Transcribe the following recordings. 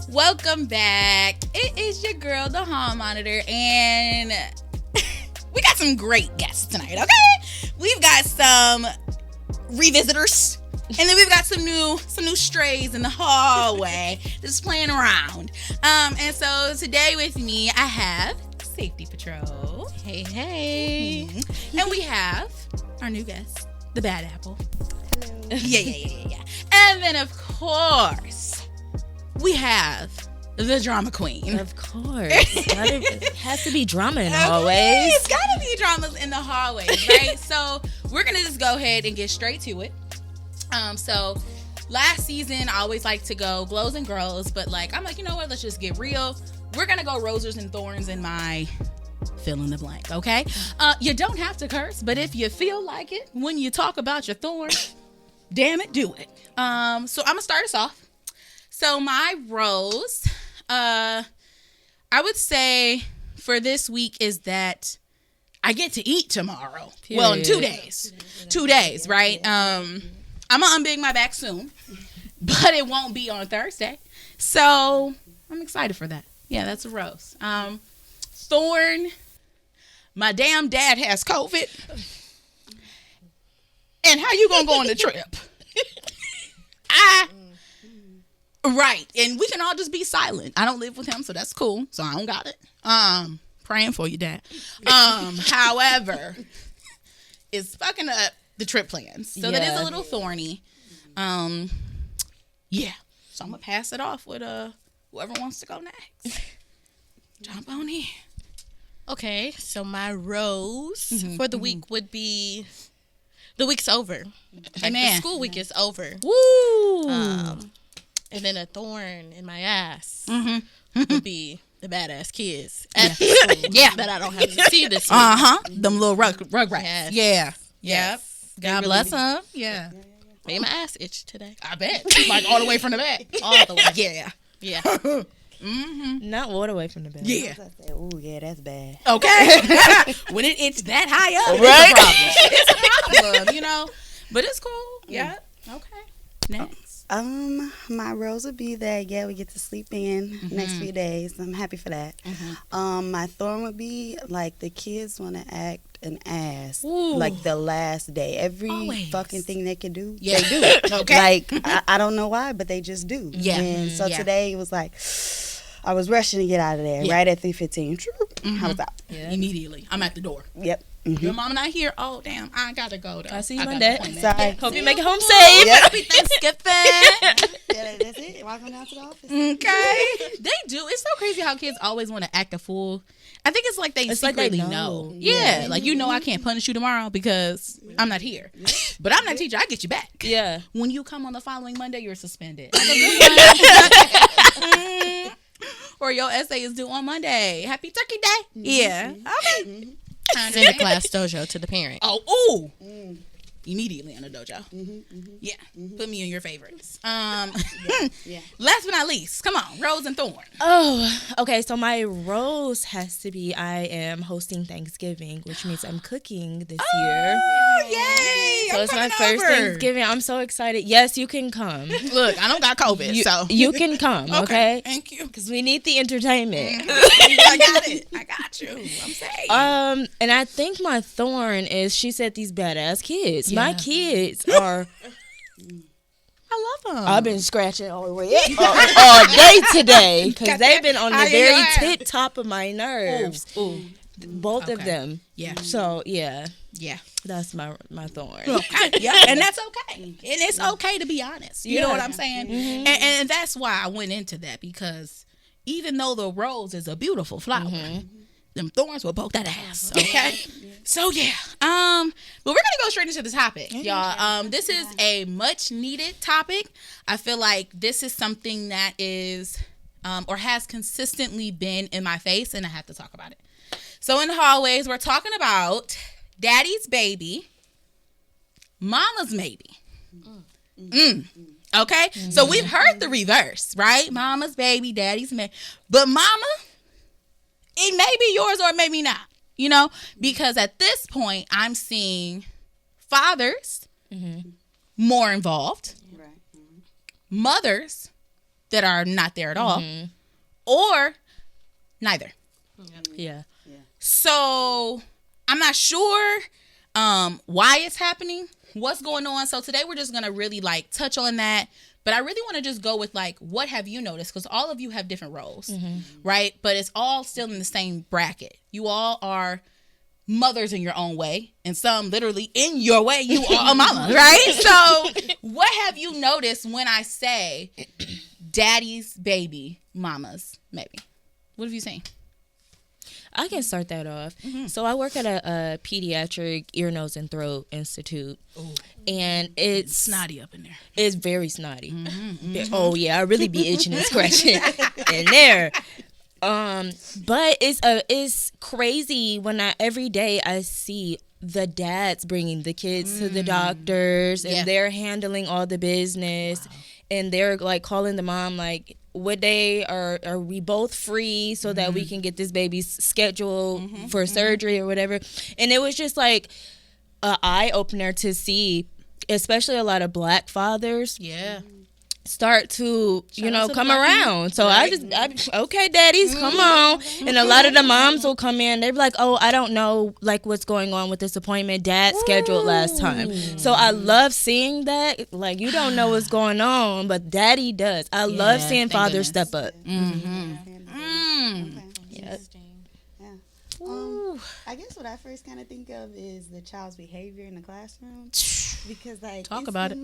Welcome back. It is your girl, the Hall Monitor, and we got some great guests tonight, okay? We've got some revisitors, and then we've got some new strays in the hallway just playing around. And so today with me, I have Safety Patrol. Hey. And we have our new guest, the Bad Apple. Hello. Yeah. And then, of course, we have the Drama Queen. Of course. It has to be drama in the hallways. It's got to be dramas in the hallways, right? So we're going to just go ahead and get straight to it. So last season, I always like to go glows and grows, but I'm like, you know what? Let's just get real. We're going to go roses and thorns in my fill in the blank, okay? You don't have to curse, but if you feel like it, when you talk about your thorn, damn it, do it. So I'm going to start us off. So my rose, I would say for this week is that I get to eat tomorrow. Period. Well, in 2 days. 2 days, right? I'm going to unbig my back soon, but it won't be on Thursday. So I'm excited for that. Yeah, that's a rose. Thorn, my damn dad has COVID. And how you going to go on the trip? Right. And we can all just be silent. I don't live with him, so that's cool. So I don't got it. Praying for you, Dad. However, it's fucking up the trip plans. So that is a little thorny. Yeah. So I'm going to pass it off with whoever wants to go next. Jump on in. Okay, so my rose for the week would be the week's over. Amen. The school week is over. Woo! And then a thorn in my ass would be the badass kids at school that I don't have to see this week. Them little rugrats. Yes. Yeah. God bless them. Yeah. Made my ass itch today. I bet. All the way from the back. All the way. Yeah. Not all the way from the bed. Yeah. Oh, yeah, that's bad. Okay. When it itches that high up, Right? it's a problem, you know. But it's cool. Yeah. Okay. Next. My rose would be that we get to sleep in next few days. I'm happy for that. My thorn would be the kids want to act an ass the last day. Every fucking thing they can do, they do. Okay. I don't know why, but they just do. Yeah. And so today it was I was rushing to get out of there right at 3:15. I was out. Yeah. Immediately. I'm at the door. Yep. Your mom and I here. Oh damn! I gotta go though. I see you Monday. Sorry. Hope you make it home safe. Yep. Happy Thanksgiving. Yeah, that's it. Walking down to the office. Okay. They do. It's so crazy how kids always want to act a fool. I think it's they secretly know. Yeah. I can't punish you tomorrow because I'm not here. But I'm not teacher. I get you back. Yeah. When you come on the following Monday, you're suspended. Or your essay is due on Monday. Happy Turkey Day. Yeah. Okay. Send a class dojo to the parent. Oh, ooh. Immediately on the dojo. Yeah. Put me in your favorites. Last but not least, come on, rose and thorn. Oh, okay. So my rose has to be I am hosting Thanksgiving, which means I'm cooking this year. Oh, yay. So it's my first Thanksgiving. I'm so excited. Yes, you can come. Look, I don't got COVID, so. You can come, okay? Thank you. Because we need the entertainment. I got it. I got you. I'm saying. And I think my thorn is, she said, these badass kids. Yeah. My kids are... I love them. I've been scratching all the way up all day today because they've been on the very tip top of my nerves. Ooh. Both of them. Yeah. So, yeah. Yeah. That's my thorn. Okay. Yeah. And that's okay. And it's okay to be honest. You know what I'm saying? And that's why I went into that, because even though the rose is a beautiful flower, them thorns will poke that ass. Okay. So yeah. But we're gonna go straight into the topic, y'all. This is a much needed topic. I feel like this is something that is or has consistently been in my face, and I have to talk about it. So in the hallways, we're talking about daddy's baby, mama's maybe. Okay? So we've heard the reverse, right? Mama's baby, daddy's maybe. But mama, it may be yours or maybe not, you know? Because at this point, I'm seeing fathers more involved, Right. mothers that are not there at all, or neither. Yeah. So I'm not sure why it's happening, what's going on. So today we're just going to really like touch on that. But I really want to just go with like, what have you noticed? Because all of you have different roles, right? But it's all still in the same bracket. You all are mothers in your own way, and some literally in your way, you are a mama, right? So what have you noticed when I say daddy's baby, mama's maybe? What have you seen? I can start that off. So I work at a pediatric ear, nose, and throat institute. Ooh. And it's snotty up in there. It's very snotty. Oh yeah, I really be itching and scratching in there. But it's crazy when every day I see the dads bringing the kids to the doctors, and they're handling all the business, and they're like calling the mom like, what day are we both free so that we can get this baby's schedule for surgery or whatever. And it was just like an eye opener to see, especially a lot of Black fathers start to come around. So I okay, daddies, come on. And a lot of the moms will come in, they're like, oh, I don't know like what's going on with this appointment dad scheduled last time. So I love seeing that. Like, you don't know what's going on, but daddy does. I love seeing fathers step up. I guess what I first kind of think of is the child's behavior in the classroom, because like talk about it.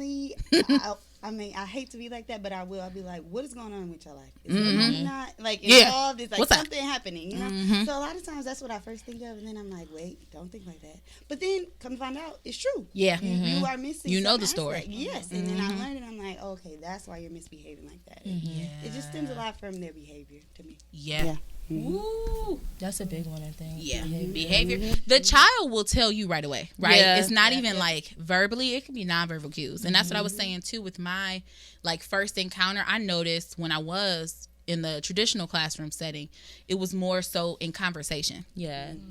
I hate to be like that, but I will. I'll be like, what is going on with your life? Is your mom not like involved? Is like what's something happening? You know. So a lot of times that's what I first think of, and then I'm like, wait, don't think like that. But then come to find out, it's true. Yeah, you are missing. You know the story. Yes, and then I learned, and I'm like, okay, that's why you're misbehaving like that. It just stems a lot from their behavior to me. Yeah. Ooh, that's a big one, I think. Yeah, behavior. The child will tell you right away, right? It's not even like verbally; it can be nonverbal cues, and that's what I was saying too. With my like first encounter, I noticed when I was in the traditional classroom setting, it was more so in conversation.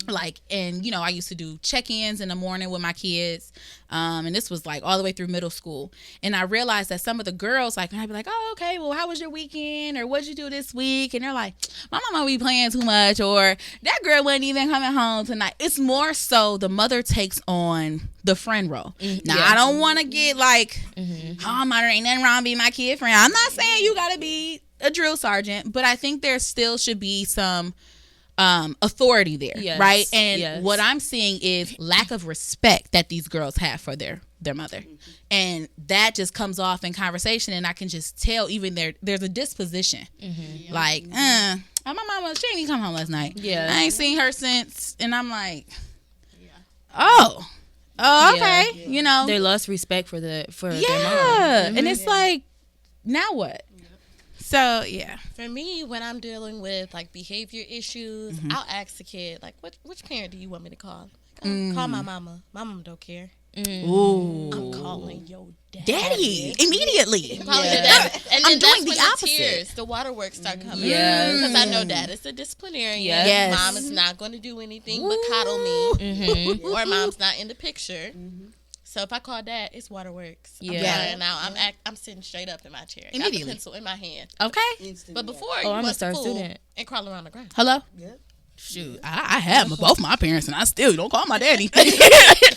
Like, and I used to do check-ins in the morning with my kids, and this was like all the way through middle school. And I realized that some of the girls, like, I'd be like, oh, okay, well, how was your weekend, or what'd you do this week? And they're like, my mama be playing too much, or that girl wasn't even coming home tonight. It's more so the mother takes on the friend role. Now, I don't want to get like, oh, mother, ain't nothing wrong being my kid friend. I'm not saying you gotta be a drill sergeant, but I think there still should be some authority there, right? And what I'm seeing is lack of respect that these girls have for their mother, and that just comes off in conversation, and I can just tell even there's a disposition, like, my mama, she ain't even come home last night. I ain't seen her since, and I'm like, oh, okay, they lost respect for their mom. And it's like, now what? So, for me, when I'm dealing with like behavior issues, I'll ask the kid, like, which parent do you want me to call? Like, call my mama. My mama don't care. Ooh. I'm calling your daddy immediately. I'm calling your dad. And then I'm doing the opposite. The waterworks start coming. Because I know dad is a disciplinarian. Mom is not going to do anything but coddle me. Or mom's not in the picture. So if I call dad, it's waterworks. And now I'm sitting straight up in my chair. Got the pencil in my hand. Okay. But before, you was a fool and crawl around the ground. Hello? Yep. Shoot, I have both my parents, and I still don't call my daddy.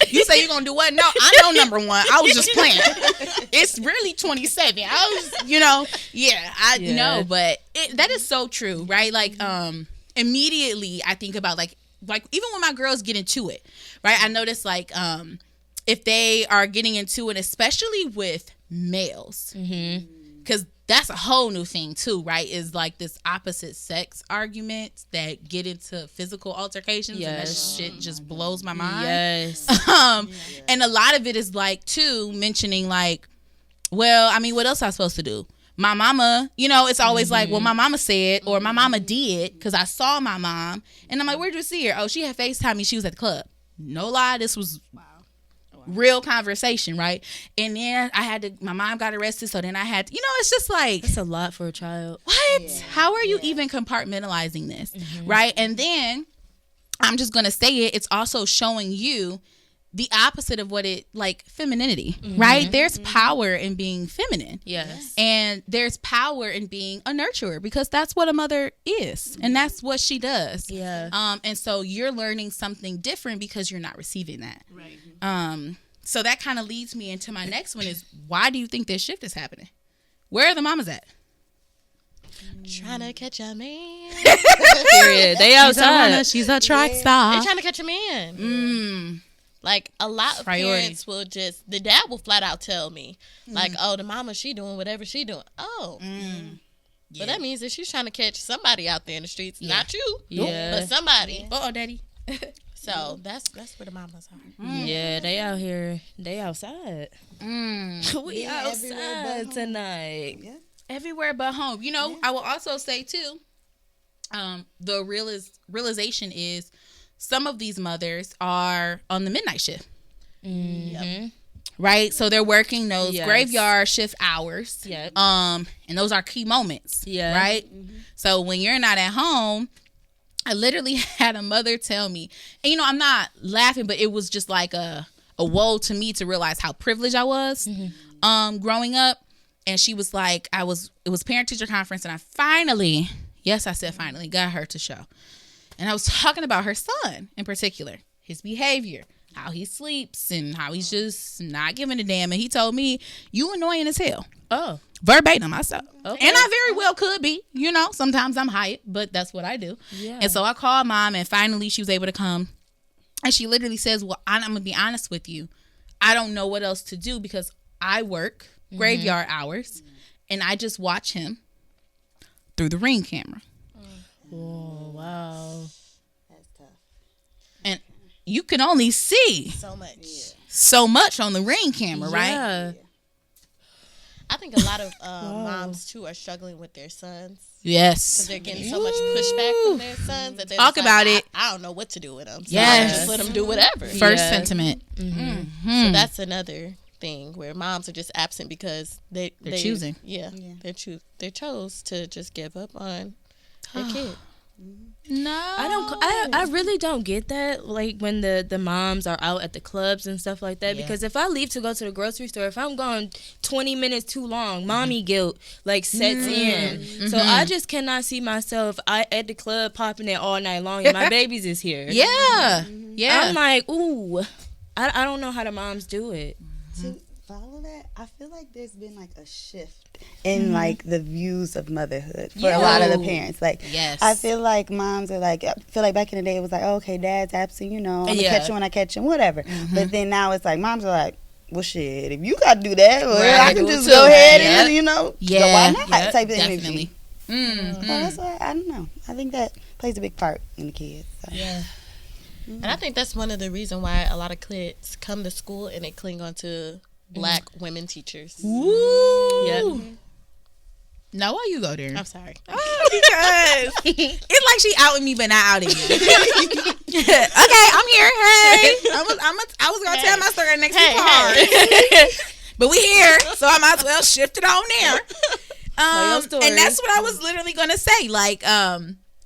You say you're going to do what? No, I know number one. I was just playing. It's really 27. I was, I know, but that is so true, right? Like, immediately I think about like even when my girls get into it, right? I notice like, if they are getting into it, especially with males, because that's a whole new thing too, right? Is like this opposite sex argument that get into physical altercations, and that shit just blows my mind. And a lot of it is like too mentioning like, well, I mean, what else am I supposed to do? My mama, it's always like, well, my mama said, or my mama did, because I saw my mom, and I'm like, where'd you see her? Oh, she had FaceTime me. She was at the club. No lie, this was real conversation, right? And then my mom got arrested, so then I had to, it's just like, it's a lot for a child. What? How are you even compartmentalizing this, right? And then I'm just gonna say it's also showing you the opposite of what it, like, femininity, right? There's power in being feminine. Yes. And there's power in being a nurturer, because that's what a mother is. And that's what she does. Yeah. And so you're learning something different because you're not receiving that. Right. So that kind of leads me into my next one is, why do you think this shift is happening? Where are the mamas at? Trying to catch a man. Period. They outside. She's a track star. They're trying to catch a man. Like, a lot of parents will just, the dad will flat out tell me, like, oh, the mama, she doing whatever she doing. Oh. But that means that she's trying to catch somebody out there in the streets. Not you. Yeah. But somebody. Uh-oh, daddy. So that's where the mamas are. Yeah, they out here. They outside. We outside tonight. Yeah. Everywhere but home. You know, I will also say, too, the realization is some of these mothers are on the midnight shift. Right? So they're working those graveyard shift hours. Yep. And those are key moments. Yeah. Right? So when you're not at home, I literally had a mother tell me, and, you know, I'm not laughing, but it was just like a woe to me to realize how privileged I was growing up. And she was like, it was parent teacher conference, and I finally, yes, I said finally, got her to show. And I was talking about her son in particular, his behavior, how he sleeps, and how he's just not giving a damn. And he told me, you annoying as hell. Oh. Verbatim, I said. Okay. And I very well could be. You know, sometimes I'm hyped, but that's what I do. Yeah. And so I called mom, and finally she was able to come. And she literally says, well, I'm going to be honest with you. I don't know what else to do because I work graveyard hours, and I just watch him through the Ring camera. Oh, wow. That's tough. And you can only see so much on the Ring camera, right? Yeah. I think a lot of moms, too, are struggling with their sons. Yes. Because they're getting so much pushback from their sons that they're Talk about it. I don't know what to do with them. So Yes. I just let them do whatever. First sentiment. So that's another thing where moms are just absent because they're choosing. They chose to just give up on their kid. No. I really don't get that, like, when the moms are out at the clubs and stuff like that, because if I leave to go to the grocery store, if I'm gone 20 minutes too long, mommy guilt, like, sets in. So I just cannot see myself at the club popping it all night long, and my babies is here. Yeah. Yeah. I'm like, ooh, I don't know how the moms do it. To follow that, I feel like there's been like a shift in like the views of motherhood for a lot of the parents. Like, I feel like moms are like, I feel like back in the day it was like, oh, okay, dad's absent, you know, I'm gonna catch him when I catch him, whatever. But then now it's like moms are like, well, shit, if you got to do that, well, I can just go ahead and, you know, so why not? Type of energy. So that's why, I don't know. I think that plays a big part in the kids. So. Yeah. And I think that's one of the reasons why a lot of kids come to school and they cling on to black women teachers. Ooh. Yeah. No, why you go there? I'm sorry. Oh, because it's like she outing me, but not outing me. Okay, I'm here. Hey, I was gonna tell my story next week, but we here, so I might as well shift it on there. And that's what I was literally gonna say. Like,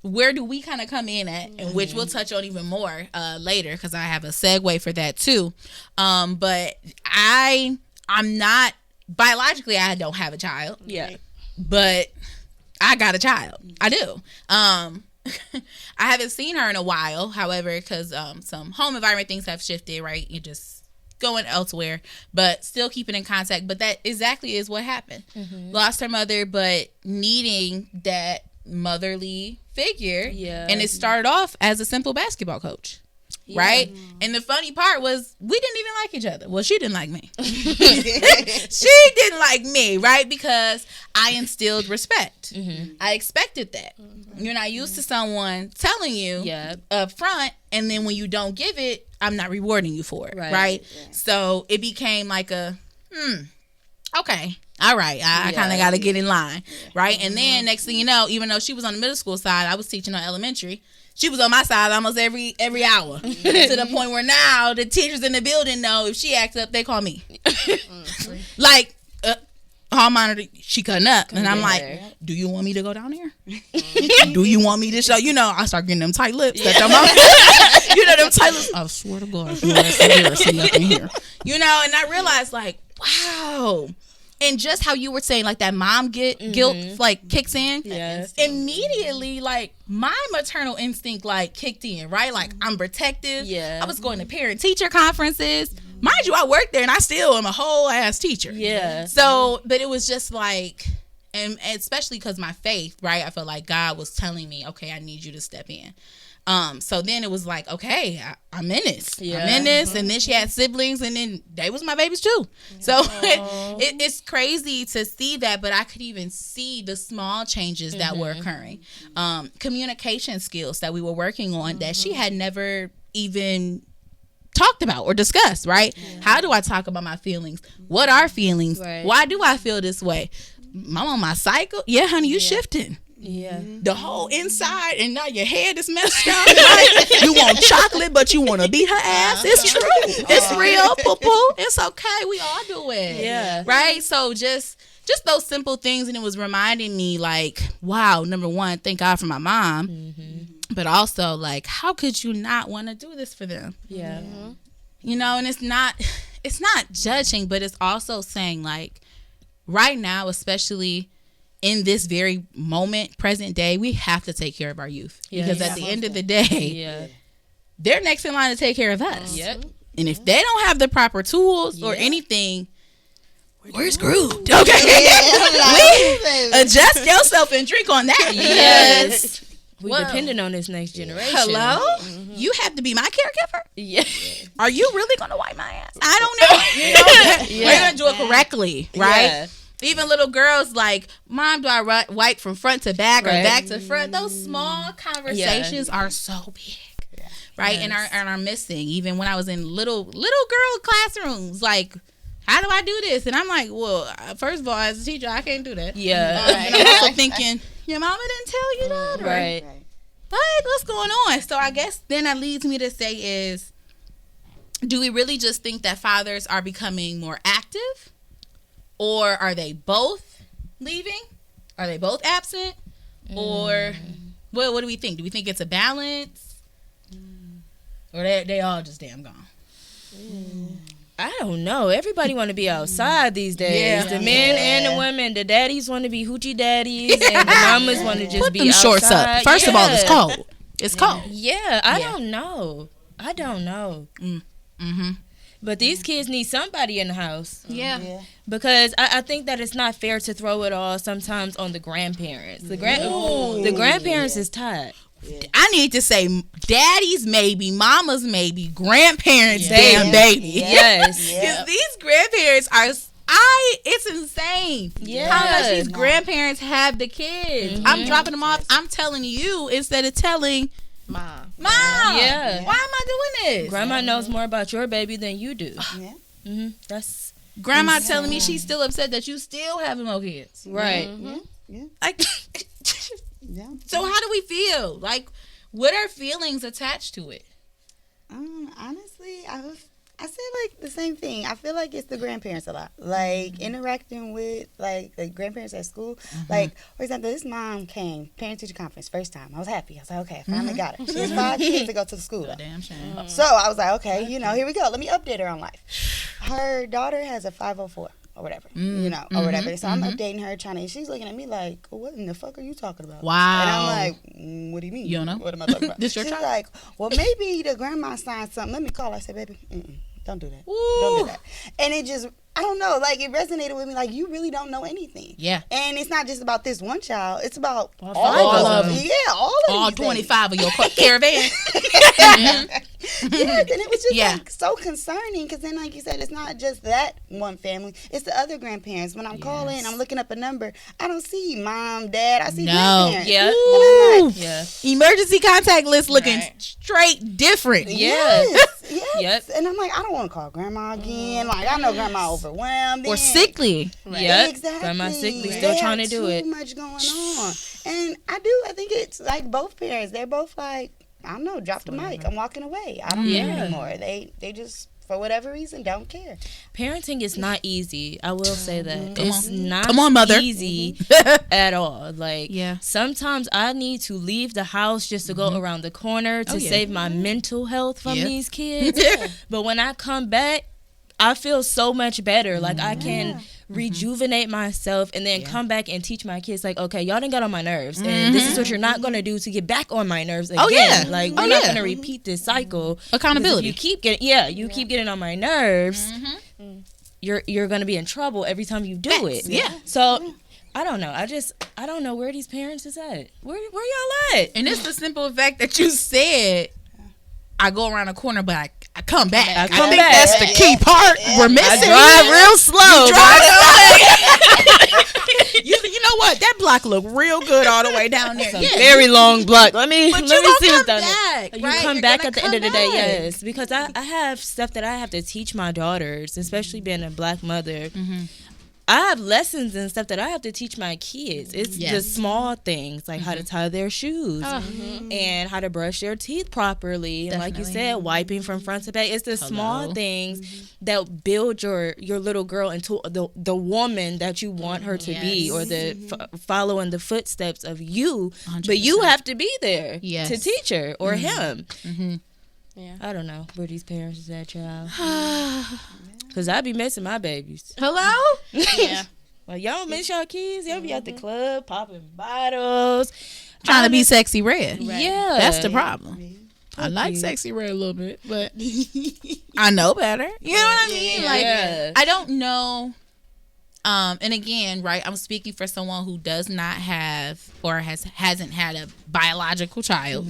where do we kind of come in at, and which we'll touch on even more later, because I have a segue for that too. But I'm not biologically, I don't have a child. Yeah. But I got a child. I do. I haven't seen her in a while, however, because some home environment things have shifted, right? You're just going elsewhere, but still keeping in contact. But that exactly is what happened. Lost her mother, but needing that motherly figure. Yeah. And it started off as a simple basketball coach. Right? And the funny part was we didn't even like each other. Well, she didn't like me. She didn't like me, right? Because I instilled respect. I expected that. You're not used to someone telling you up front, and then when you don't give it, I'm not rewarding you for it, right? Yeah. So it became like a, okay, all right, I kind of got to get in line, right? And then next thing you know, even though she was on the middle school side, I was teaching on elementary. She was on my side almost every hour, to the point where now the teachers in the building know if she acts up, they call me. Like, hold hall monitor, she cutting up. And I'm like, do you want me to go down there? Do you want me to show? You know, I start getting them tight lips. Yeah. You know, them tight lips. I swear to God, if you ask me here, see up in here. You know, and I realized, like, wow. And just how you were saying, like, that mom guilt, like, kicks in. Yes. Immediately, like, my maternal instinct, like, kicked in, right? Like, I'm protective. Yeah. I was going to parent-teacher conferences. Mind you, I worked there, and I still am a whole-ass teacher. Yeah. So, but it was just, like, and especially because my faith, right? I felt like God was telling me, okay, I need you to step in. So then it was like, okay, I'm in this. Yeah. I'm in this. And then she had siblings, and then they was my babies too. So it's crazy to see that, but I could even see the small changes that were occurring. Communication skills that we were working on that she had never even talked about or discussed, right? Yeah. How do I talk about my feelings? What are feelings? Right. Why do I feel this way? I'm on my cycle. Yeah, honey, you shifting. Yeah, the whole inside, and now your head is messed up. Right? You want chocolate, but you want to beat her ass. It's true. It's real, poo-poo. It's okay. We all do it. Yeah. Right? So just those simple things, and it was reminding me, like, wow, number one, thank God for my mom, but also, like, how could you not want to do this for them? Yeah. You know, and it's not judging, but it's also saying, like, right now, especially in this very moment, present day, we have to take care of our youth. Because at the end of the day, they're next in line to take care of us. Yep. And if they don't have the proper tools or anything, we're screwed. Okay. Adjust yourself and drink on that. Yes. We're dependent on this next generation. Hello? You have to be my caregiver? Yeah. Are you really going to wipe my ass? I don't know. You know? We're going to do it correctly, right? Yeah. Even little girls, like, Mom, do I wipe from front to back or back to front? Those small conversations are so big, right? Yes. And are missing. Even when I was in little girl classrooms, like, how do I do this? And I'm like, well, first of all, as a teacher, I can't do that. Yeah. And I'm also thinking, your mama didn't tell you that? Right. What's going on? So I guess then that leads me to say is, do we really just think that fathers are becoming more active? Or are they both leaving? Are they both absent? Or what do we think? Do we think it's a balance? Or they all just damn gone? I don't know. Everybody want to be outside these days. Yeah. The men and the women. The daddies want to be hoochie daddies, and the mamas want to just be outside. Put them shorts up. First of all, it's cold. It's cold. Yeah, I don't know. But these kids need somebody in the house. Yeah. Because I think that it's not fair to throw it all sometimes on the grandparents. The grandparents is tired. Yeah. I need to say daddies maybe, mamas maybe, grandparents damn baby. Yes. Because these grandparents are, it's insane how much these grandparents have the kids. I'm dropping them off. I'm telling you instead of telling Mom. Yeah. Why am I doing this? Grandma knows more about your baby than you do. Yeah. That's Grandma insane. Telling me she's still upset that you still have more kids. Right. Yeah. Like, so how do we feel? Like, what are feelings attached to it? Honestly, I say like the same thing. I feel like it's the grandparents a lot. Like interacting with like the grandparents at school. Like, for example, this mom came, parent teacher conference, first time. I was happy. I was like, okay, I finally got it. She has 5 kids to go to the school. Damn shame. So I was like, okay, here we go. Let me update her on life. Her daughter has a 504. Or whatever, or whatever. So I'm updating her, she's looking at me like, what in the fuck are you talking about? Wow. And I'm like, what do you mean? You don't know? What am I talking about? This your child? She's like, well, maybe the grandma signed something. Let me call her. I said, baby, don't do that. Ooh. Don't do that. And it just, I don't know, like it resonated with me. Like you really don't know anything. Yeah. And it's not just about this one child. It's about all of them. Yeah, all 25 of your caravan. Yes, and it was just like so concerning because then, like you said, it's not just that one family; it's the other grandparents. When I'm calling, I'm looking up a number. I don't see mom, dad. I see grandparents. Yeah, like, emergency contact list looking straight different. Yes. And I'm like, I don't want to call grandma again. Like I know grandma overwhelmed or sickly. Yep. Exactly. Grandma sickly, still trying to do it. Too much going on, and I think it's like both parents. They're both like, I don't know, drop the mic. I'm walking away. I don't care anymore. They just for whatever reason, don't care. Parenting is not easy. I will say that. Not Come on, mother. easy at all. Like, sometimes I need to leave the house just to go around the corner to save my mental health from these kids. But when I come back, I feel so much better. Like, I can rejuvenate myself and then come back and teach my kids, like, okay, y'all done got on my nerves, and this is what you're not gonna do to get back on my nerves again. Like, we're not gonna repeat this cycle. Accountability. You keep getting keep getting on my nerves, you're gonna be in trouble every time you do it. So I don't know. I don't know where these parents is at. Where y'all at? And it's the simple fact that you said, I go around the corner, but I come back. I think that's the key part we're missing. I drive real slow. You know what? That block look real good all the way down there. It's a very long block. Let me see what's down there. You come back at the end of the day, yes. Because I have stuff that I have to teach my daughters, especially being a black mother. I have lessons and stuff that I have to teach my kids. It's the small things, like how to tie their shoes and how to brush their teeth properly. And like you said, wiping from front to back. It's the small things that build your little girl into the woman that you want her to be, or the following the footsteps of you. 100%. But you have to be there to teach her or him. I don't know where these parents is at, y'all. Because I be missing my babies. Hello? Like, y'all miss y'all kids? Y'all be at the club popping bottles. Trying to be sexy red. Yeah. That's the problem. I like sexy red a little bit, but I know better. You know what I mean? Like, I don't know. And again, right, I'm speaking for someone who does not have or hasn't had a biological child.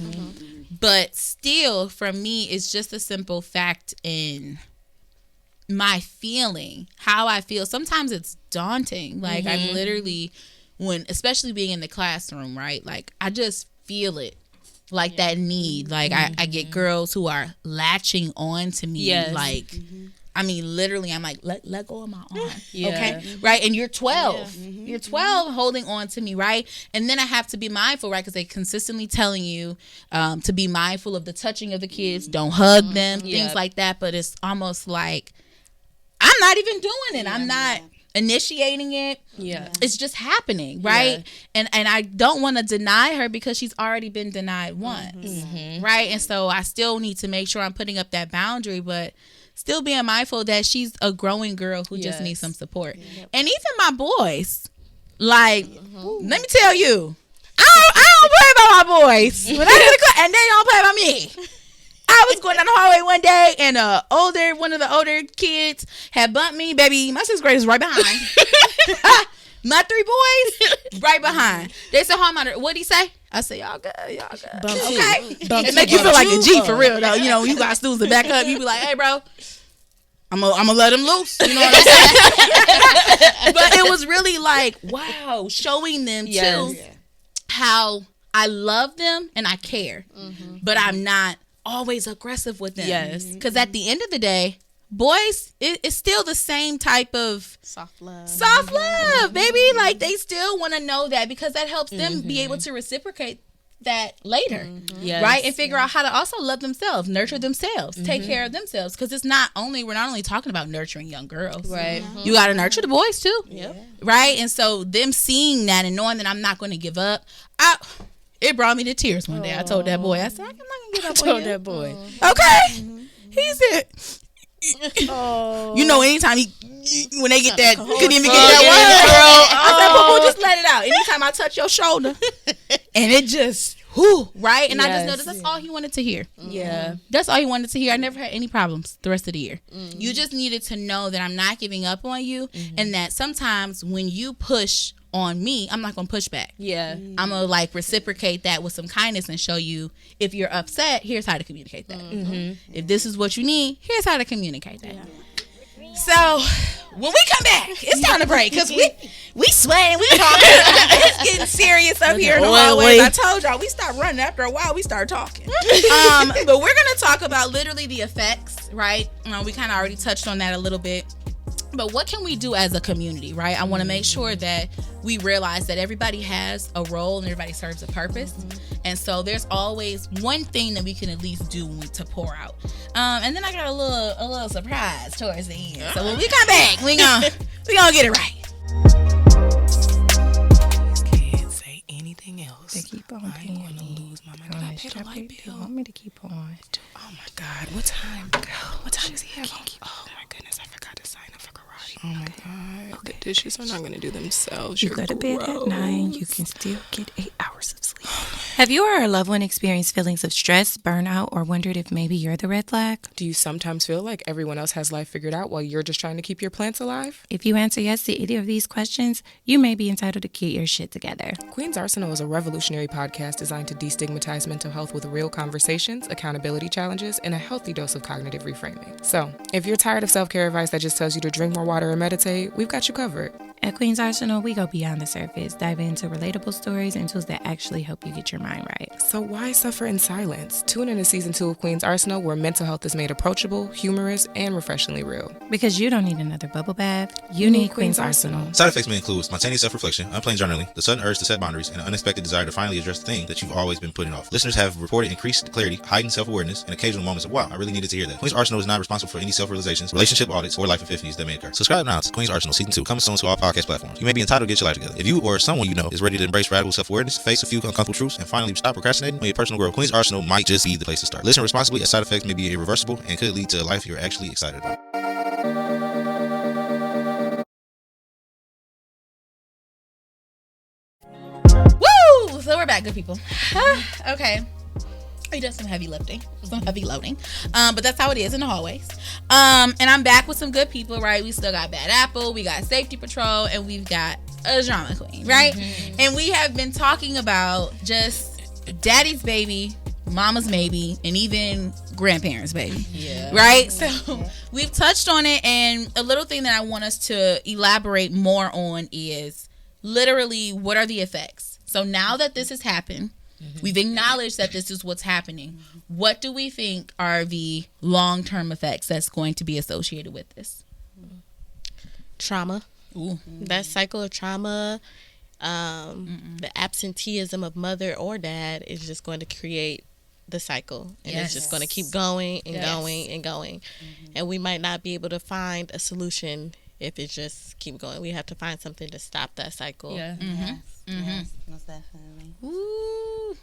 But still, for me, it's just a simple fact in my feeling, how I feel. Sometimes it's daunting. Like, I'm literally, especially being in the classroom, right? Like, I just feel it. Like, that need. Like, I get girls who are latching on to me. Like, I mean, literally, I'm like, let go of my arm. Okay? Right? And you're 12. You're 12 holding on to me, right? And then I have to be mindful, right? Because they're consistently telling you to be mindful of the touching of the kids. Don't hug them, things like that. But it's almost like, I'm not even doing it. I'm not initiating it. It's just happening, right? And I don't want to deny her because she's already been denied once, right? And so I still need to make sure I'm putting up that boundary, but still being mindful that she's a growing girl who just needs some support. And even my boys, like, let me tell you, I don't play about my boys. When I get a class, and they don't play about me. I was going down the hallway one day, and one of the older kids had bumped me. Baby, my sixth grade is right behind. My three boys, right behind. They said, "How mother? What'd he say?" I said, "Y'all good, y'all good." Okay. It make you feel like a G for real, though. You know, you got students to back up. You be like, "Hey, bro, I'm gonna let him loose." You know what I'm saying? But it was really like, wow, showing them too how I love them and I care, but I'm not always aggressive with them. Because at the end of the day, boys, it's still the same type of soft love, baby. Like, they still want to know that, because that helps them be able to reciprocate that later, right? And figure out how to also love themselves, nurture themselves, take care of themselves. Because we're not only talking about nurturing young girls, right? You got to nurture the boys too, right? And so them seeing that and knowing that I'm not going to give up, it brought me to tears one day. I told that boy, I said, I'm not going to give up on you. I told that boy. Okay. He said, you know, anytime when they get that, couldn't even get that word. I said, boo, just let it out. Anytime I touch your shoulder, and it just, right? And I just noticed that's all he wanted to hear. That's all he wanted to hear. I never had any problems the rest of the year. You just needed to know that I'm not giving up on you, and that sometimes when you push on me, I'm not gonna push back. I'm gonna like reciprocate that with some kindness and show you, if you're upset, here's how to communicate that. If this is what you need, here's how to communicate that. So when we come back, it's time to break, because we sweating, we talking. It's getting serious up here in the hallways. I told y'all, we start running after a while. We start talking. But we're gonna talk about literally the effects, right? We kind of already touched on that a little bit. But what can we do as a community, right? I want to make sure that we realize that everybody has a role and everybody serves a purpose. And so there's always one thing that we can at least do to pour out. And then I got a little surprise towards the end. So when we come back, we gonna get it right. These kids say anything else. They keep on I ain't gonna lose, Mama. Did I pay the light bill? You want me to keep on? Oh my God! What time? What time does he have on? Oh my goodness! I forgot to sign up for karate. Oh my God! The dishes are not gonna do themselves. You go to bed at 9. You can still get 8 hours of sleep. Have you or a loved one experienced feelings of stress, burnout, or wondered if maybe you're the red flag? Do you sometimes feel like everyone else has life figured out while you're just trying to keep your plants alive? If you answer yes to either of these questions, you may be entitled to get your shit together. Queen's Arsenal is a revolutionary podcast designed to destigmatize mental health with real conversations, accountability challenges, and a healthy dose of cognitive reframing. So, if you're tired of self-care advice that just tells you to drink more water and meditate, we've got you covered. At Queen's Arsenal, we go beyond the surface, dive into relatable stories and tools that actually help you get your mind right. So why suffer in silence? Tune in to season 2 of Queen's Arsenal, where mental health is made approachable, humorous, and refreshingly real. Because you don't need another bubble bath, you need Queen's Arsenal. Side effects may include spontaneous self-reflection, unplanned journaling, the sudden urge to set boundaries, and an unexpected desire to finally address the thing that you've always been putting off. Listeners have reported increased clarity, heightened self-awareness, and occasional moments of, wow, I really needed to hear that. Queen's Arsenal is not responsible for any self-realizations, relationship audits, or life epiphanies that may occur. Subscribe now to Queen's Arsenal Season 2, coming soon to all podcast platforms. You may be entitled to get your life together. If you or someone you know is ready to embrace radical self-awareness, face a few uncomfortable truths, and finally stop procrastinating on your personal growth, Queen's Arsenal might just be the place to start. Listen responsibly, as side effects may be irreversible and could lead to a life you're actually excited about. Woo! So we're back, good people. Okay. We did some heavy lifting, some heavy loading. But that's how it is in the hallways. And I'm back with some good people, right? We still got Bad Apple, we got Safety Patrol, and we've got a drama queen, right? And we have been talking about just daddy's baby, mama's maybe, and even grandparents' baby. Yeah. Right? So we've touched on it, and a little thing that I want us to elaborate more on is literally what are the effects. So now that this has happened, we've acknowledged that this is what's happening. What do we think are the long-term effects that's going to be associated with this? Trauma. Ooh. That cycle of trauma, the absenteeism of mother or dad is just going to create the cycle. And it's just going to keep going and going and going. And we might not be able to find a solution if it just keep going. We have to find something to stop that cycle. Yes, most definitely. Ooh.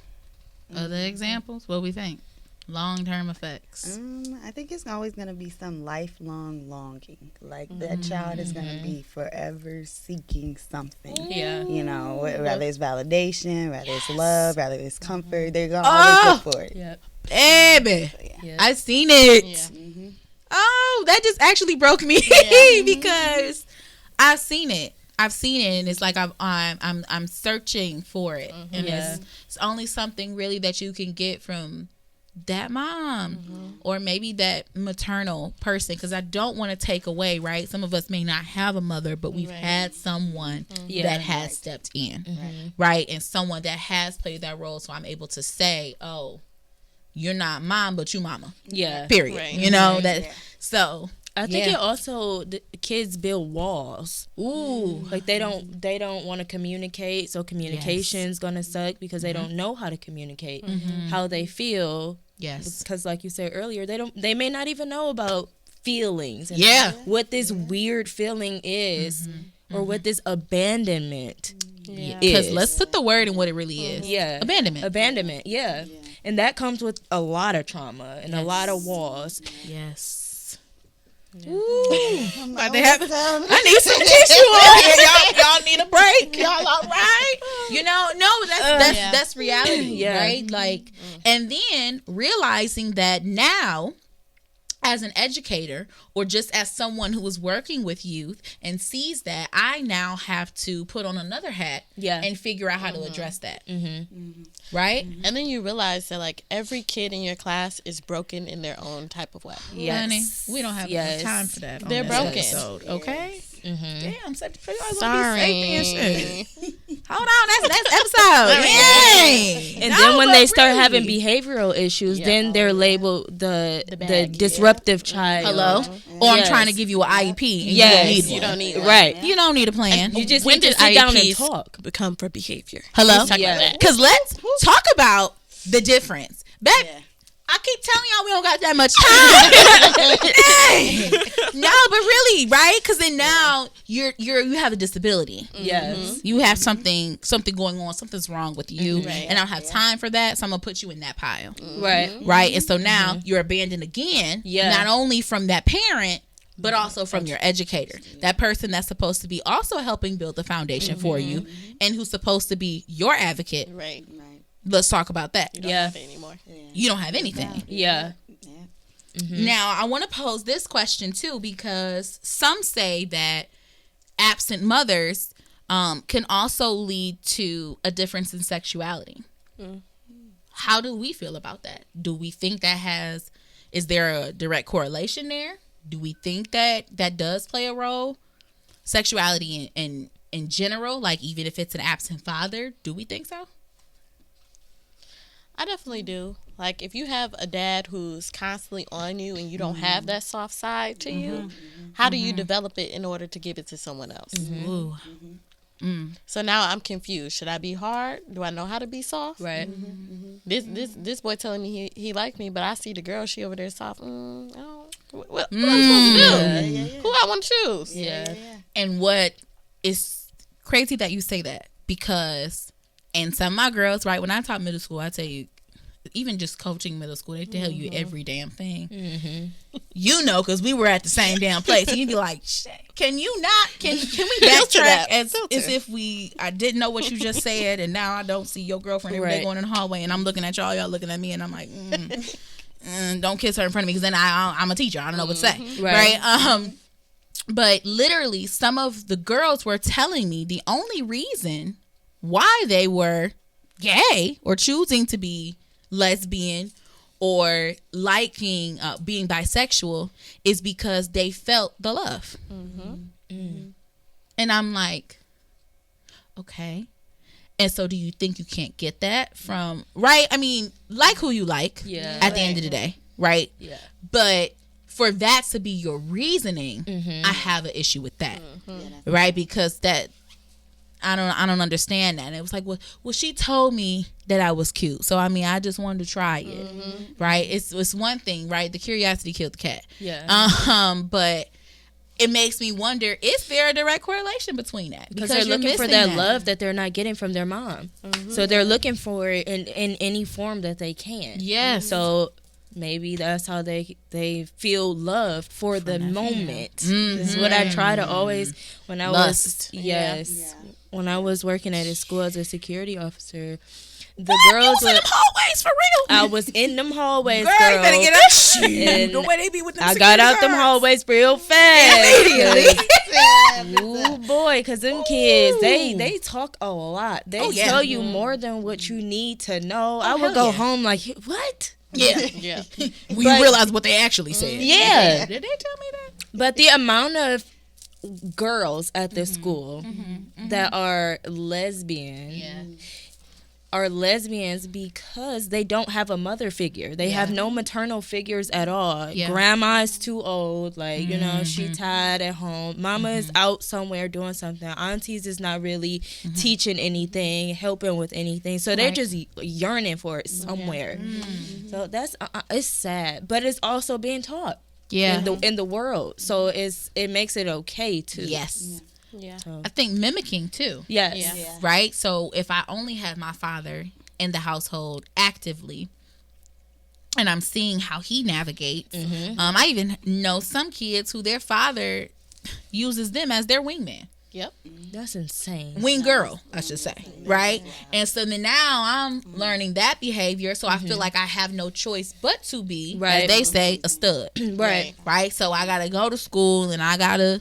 Other examples? What we think? Long-term effects. I think it's always going to be some lifelong longing. Like that child is going to be forever seeking something. Yeah. You know, whether it's validation, whether it's love, whether it's comfort, they're going to always look for it. Yep. Baby, I seen it. Yeah. Oh, that just actually broke me because I've seen it. And it's like I'm searching for it, and it's only something really that you can get from that mom or maybe that maternal person, because I don't want to take away, right? Some of us may not have a mother, but we've had someone that has stepped in, right? And someone that has played that role, so I'm able to say, oh, you're not mom, but you mama. Yeah. Period. Right. You know that. So I think it also the kids build walls. Ooh, like they don't want to communicate, so communication's gonna suck because they don't know how to communicate how they feel. Yes, because like you said earlier, they may not even know about feelings. And what this weird feeling is, or what this abandonment is. Because let's put the word in what it really is. Yeah, abandonment. Yeah. And that comes with a lot of trauma and a lot of walls. Yes. Ooh. I need some tissue. Y'all need a break. Y'all all right? You know, no, that's reality, right? Like, and then realizing that now, as an educator or just as someone who is working with youth and sees that, I now have to put on another hat and figure out how to address that. Right? And then you realize that like every kid in your class is broken in their own type of way. Yes. Honey, we don't have enough time for that. They're broken. Episode, okay? Damn, sorry. Hold on, that's episode. Yay. And then when they start having behavioral issues, then they're labeled the disruptive child. Hello? Or I'm trying to give you an IEP and you don't need one. Right. You don't need a plan. You just need to sit down and talk. Become for behavior. Hello? Yeah. Because let's talk about the difference. I keep telling y'all we don't got that much time. No, but really, right? Because then now you have a disability. Yes, you have something going on. Something's wrong with you, and I don't have time for that. So I'm gonna put you in that pile, right? And so now you're abandoned again. Not only from that parent, but also from your educator, that person that's supposed to be also helping build the foundation for you, and who's supposed to be your advocate. Right. Let's talk about that. You don't have it anymore. You don't have anything. Yeah. Now, I want to pose this question, too, because some say that absent mothers can also lead to a difference in sexuality. How do we feel about that? Do we think is there a direct correlation there? Do we think that does play a role? Sexuality in general, like even if it's an absent father, do we think so? I definitely do. Like, if you have a dad who's constantly on you and you don't have that soft side to you, how do you develop it in order to give it to someone else? So now I'm confused. Should I be hard? Do I know how to be soft? Right. This boy telling me he liked me, but I see the girl, she over there soft. I don't, what am I supposed to do? Who I want to choose? Yeah. And what is crazy that you say that, because... And some of my girls, right, when I taught middle school, I tell you, even just coaching middle school, they tell you every damn thing. You know, because we were at the same damn place. And you'd be like, can you not? Can we backtrack as if I didn't know what you just said, and now I don't see your girlfriend every day going in the hallway, and I'm looking at y'all looking at me, and I'm like, don't kiss her in front of me, because then I'm a teacher. I don't know what to say. Right? But literally, some of the girls were telling me the only reason why they were gay or choosing to be lesbian or liking being bisexual is because they felt the love. And I'm like, okay. And so do you think you can't get that from, right? I mean, like who you like at the end of the day, right? Yeah. But for that to be your reasoning, I have an issue with that, right? Because I don't understand that. And it was like, well, she told me that I was cute, so I mean, I just wanted to try it, right? It's one thing, right? The curiosity killed the cat. Yeah. But it makes me wonder: is there a direct correlation between that? Because they're looking for that love that they're not getting from their mom, so they're looking for it in any form that they can. Yeah. So maybe that's how they feel loved for the moment. Is what I try to always when I was when I was working at a school as a security officer. The girls were in them hallways for real. I was in them hallways, girl. You better get up. And the way they be with them, I got out them hallways real fast. Ooh boy, because them kids, they talk a lot. They tell you more than what you need to know. I would go home like, what? Yeah. We realize what they actually said. Yeah. Did they tell me that? But the amount of girls at this school that are lesbian are lesbians because they don't have a mother figure. They have no maternal figures at all. Grandma's too old, like, you know, she tired at home. Mama is out somewhere doing something. Aunties is not really teaching anything, helping with anything. So they're just yearning for it somewhere. So that's it's sad, but it's also being taught in the world. So it makes it okay too. Yes. Yeah. So. I think mimicking too. Yes. Yeah. Right? So if I only have my father in the household actively and I'm seeing how he navigates, I even know some kids who their father uses them as their wingman. Yep. That's insane. Wing girl, I should say. Right? And so then now I'm learning that behavior, so I feel like I have no choice but to be, as they say, a stud. Right? So I gotta go to school and I gotta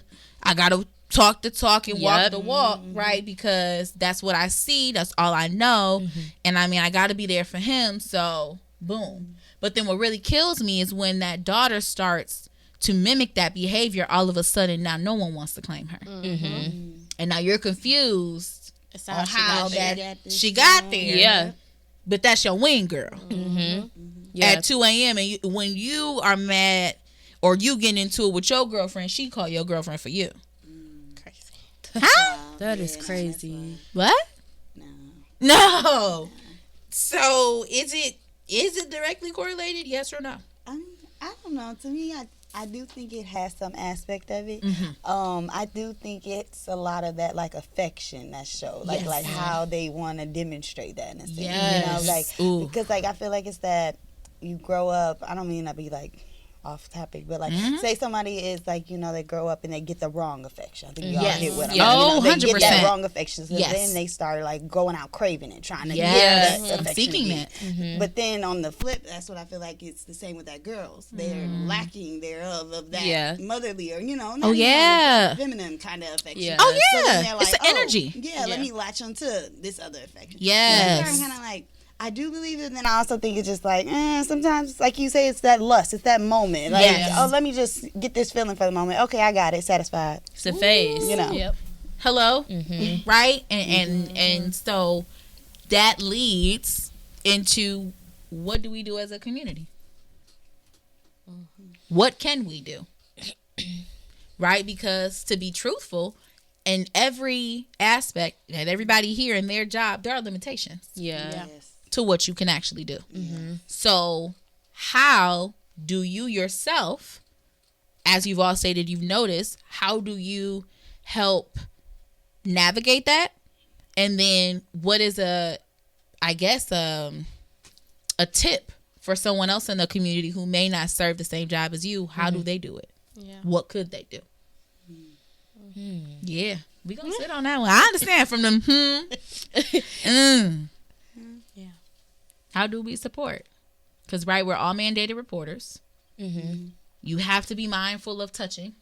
talk the talk and walk the walk, right? Because that's what I see. That's all I know. And I mean, I got to be there for him. So, boom. But then what really kills me is when that daughter starts to mimic that behavior, all of a sudden, now no one wants to claim her. And now you're confused It's on how that she got got there. Yeah. But that's your wing girl. Yeah. At 2 a.m. and when you are mad or you get into it with your girlfriend, she call your girlfriend for you. Crazy. Huh? That is crazy. What? No. So is it directly correlated? Yes or no? I don't know. To me, I do think it has some aspect of it. I do think it's a lot of that, like, affection that show, like how they want to demonstrate that in a sense. Yes. You know, like because like I feel like it's that you grow up. I don't mean to be like off topic, but like say somebody is like, you know, they grow up and they get the wrong affection. I think you all get what I'm Oh, they get 100%. that wrong affection. So Yes. then they start like going out craving it, trying to Yes. get that I'm affection seeking again. But then on the flip, that's what I feel like it's the same with that girls. They're lacking thereof of that motherly or, you know, not even feminine kind of affection. Yeah. Oh, So then yeah. they're It's like, the energy. Let me latch onto this other affection. Yes. I'm kind of like, I do believe it, and then I also think it's just like, sometimes, like you say, it's that lust, it's that moment. Like, let me just get this feeling for the moment. Okay, I got it, satisfied. It's a phase. You know. Yep. Hello, right? And so that leads into what do we do as a community? What can we do? Right? Because to be truthful, in every aspect and everybody here in their job, there are limitations. Yeah. To what you can actually do. So how do you yourself, as you've all stated, you've noticed, how do you help navigate that? And then what is a tip for someone else in the community who may not serve the same job as you? How do they do it? Yeah. What could they do? Yeah. We're going to sit on that one. I understand from them. Yeah. How do we support? Because, right, we're all mandated reporters. You have to be mindful of touching.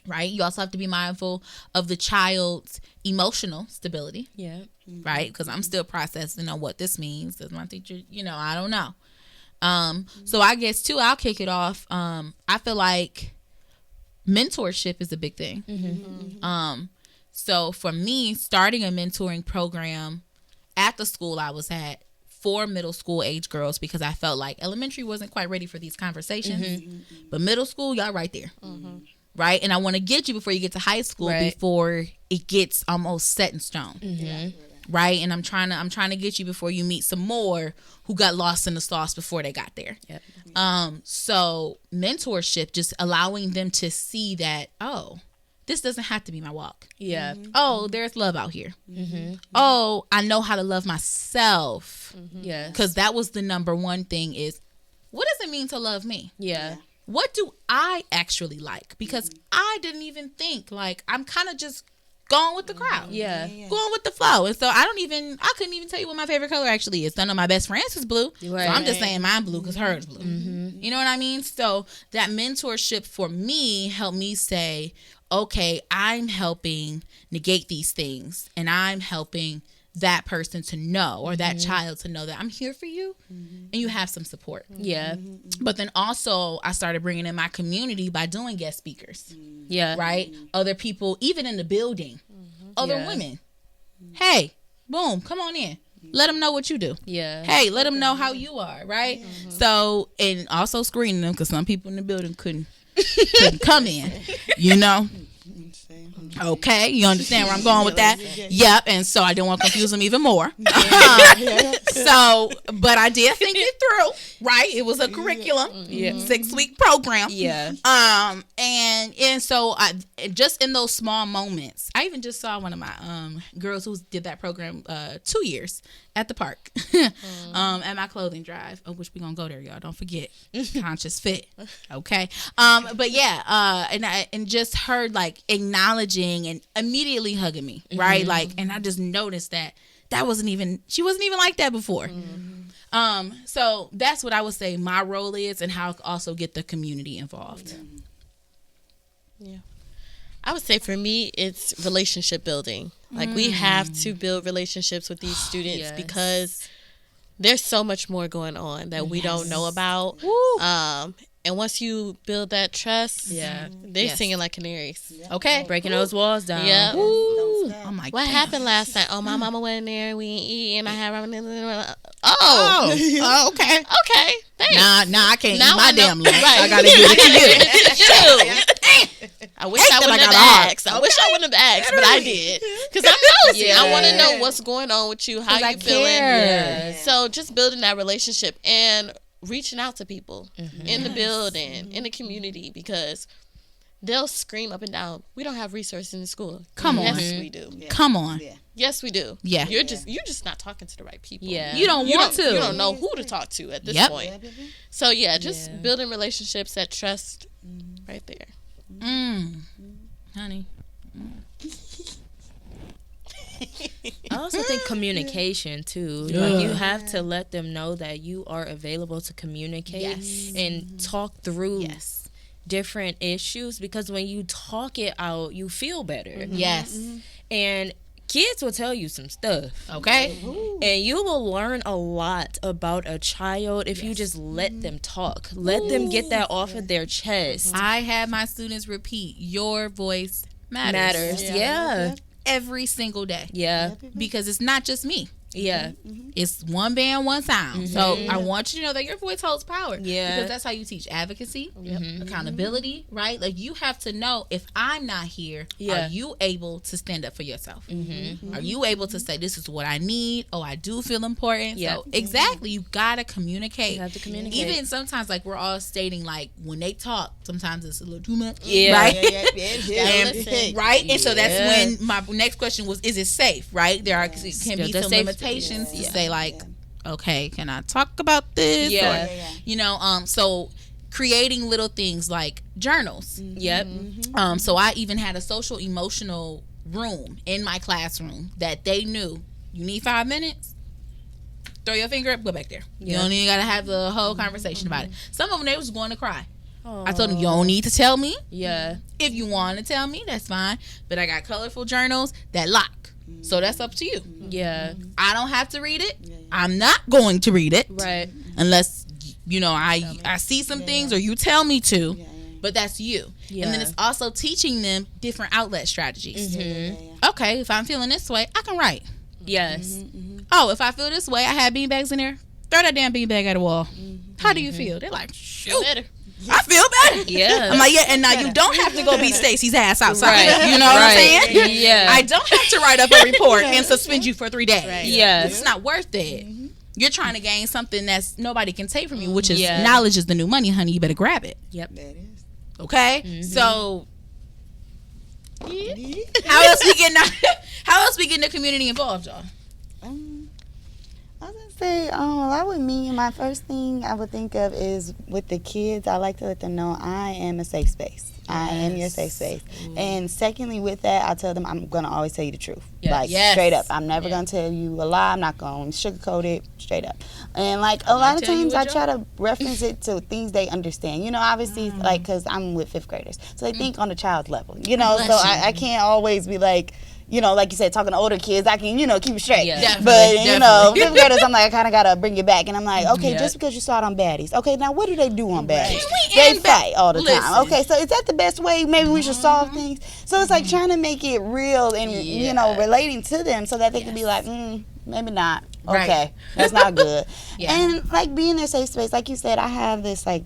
Right? You also have to be mindful of the child's emotional stability. Yeah. Right? Because I'm still processing on what this means. Because my teacher, I don't know. So I guess, too, I'll kick it off. I feel like mentorship is a big thing. So for me, starting a mentoring program at the school I was at for middle school age girls, because I felt like elementary wasn't quite ready for these conversations, but middle school, y'all right there. Right? And I want to get you before you get to high school, before it gets almost set in stone. Right? And I'm trying to get you before you meet some more who got lost in the sauce before they got there. So mentorship, just allowing them to see that, oh, this doesn't have to be my walk. Yeah. Oh, there's love out here. Oh, I know how to love myself. Yeah. Because that was the number one thing is, what does it mean to love me? Yeah. What do I actually like? Because I didn't even think, like, I'm kind of just going with the crowd. Yeah. Going with the flow. And so I couldn't even tell you what my favorite color actually is. I know my best friend's is blue. So I'm just saying mine blue because hers blue. You know what I mean? So that mentorship for me helped me say, okay, I'm helping negate these things, and I'm helping that person to know, or that child to know that I'm here for you and you have some support. Yeah. But then also I started bringing in my community by doing guest speakers. Yeah. Right? Other people, even in the building, other women. Hey, boom, come on in. Let them know what you do. Yeah. Hey, let them know how you are, right? So, and also screening them, because some people in the building couldn't come in, Okay, you understand where I'm going with that? Yep, and so I didn't want to confuse them even more. So, but I did think it through, right? It was a curriculum, 6-week program. Yeah. And so I just in those small moments, I even just saw one of my girls who did that program 2 years at the park at my clothing drive, which we gonna go there, y'all. Don't forget, Conscious Fit. Okay. But yeah, and just heard like acknowledging and immediately hugging me, right? Like, and I just noticed that she wasn't even like that before. So that's what I would say my role is, and how I also get the community involved. Yeah. I would say for me, it's relationship building. Like, we have to build relationships with these students because there's so much more going on that we don't know about. And once you build that trust, they're singing like canaries. Okay. Breaking those walls down. Yeah. Oh my god. What happened last night? Oh, my mama went in there and we ain't eat and I had ramen. Oh, okay. Okay. Thanks. Nah, I can't Now eat my I know- damn lunch. Right. I gotta give it to you. I wish I wouldn't have asked. I wish I wouldn't have asked, but I did. Because I'm nosy. I want to know what's going on with you, how you feeling. Yeah. So just building that relationship and reaching out to people in the building, in the community, because they'll scream up and down, we don't have resources in the school. Come on. Yes, we do. Yeah. Come on. Yeah. Yes, we do. Yeah. You're just not talking to the right people. Yeah. You don't want to. You don't know who to talk to at this point. So yeah, just building relationships, that trust right there. Honey. I also think communication too. Like you have to let them know that you are available to communicate and talk through different issues, because when you talk it out, you feel better. Yes. And kids will tell you some stuff. Okay. And you will learn a lot about a child if you just let them talk. Let them get that off of their chest. I had my students repeat, your voice matters. Yeah. Every single day. Yeah. Because it's not just me. Yeah. It's one band, one sound. So I want you to know that your voice holds power. Yeah. Because that's how you teach advocacy, accountability, right? Like you have to know, if I'm not here, are you able to stand up for yourself? Are you able to say, this is what I need? Oh, I do feel important. Yeah. So exactly, you gotta communicate. You have to communicate. Even sometimes, like we're all stating, like when they talk, sometimes it's a little too much. Yeah. Right? Listen. Right? And so that's when my next question was, is it safe? Right? There are can be some limitations to say, like, okay, can I talk about this? Yeah. Or, you know, so creating little things like journals. Yep. So I even had a social emotional room in my classroom that they knew, you need 5 minutes, throw your finger up, go back there. You don't even gotta have the whole conversation about it. Some of them, they was going to cry. I told them, you don't need to tell me. Yeah. If you want to tell me, that's fine. But I got colorful journals that lock. So that's up to you. Yeah. I don't have to read it. I'm not going to read it. Right. Unless, you know, I see some things or you tell me to. But that's you. Yeah. And then it's also teaching them different outlet strategies. Okay, if I'm feeling this way, I can write. Yes. Oh, if I feel this way, I have beanbags in there. Throw that damn beanbag at the wall. How do you feel? They're like, shoot. Better. I feel better. Yeah. I'm like, yeah, and now you don't have to go beat Stacy's ass outside. Right. You know what I'm saying? Yeah. I don't have to write up a report and suspend you for 3 days. Right. Yeah. It's not worth it. You're trying to gain something that's nobody can take from you, which is knowledge is the new money, honey. You better grab it. Yep. That is. Okay? So how else we getting the community involved, y'all? I was gonna say, a lot with me, my first thing I would think of is with the kids, I like to let them know I am a safe space. I am your safe space. And secondly, with that, I tell them I'm gonna always tell you the truth. Like straight up. I'm never gonna tell you a lie. I'm not gonna sugarcoat it. Straight up. And like a lot of times I try to reference it to things they understand. You know, obviously, like, because I'm with 5th graders, so they think on the child's level. You know, so I can't always be like, you know, like you said, talking to older kids, I can, you know, keep it straight. Yeah, but, you know, 5th graders, I'm like, I kind of got to bring it back. And I'm like, okay, just because you saw it on baddies. Okay, now what do they do on baddies? They fight all the time. Okay, so is that the best way? Maybe we should solve things. So it's like trying to make it real and, you know, relating to them so that they can be like, maybe not. Okay, that's not good. And, like, being in a safe space, like you said, I have this, like,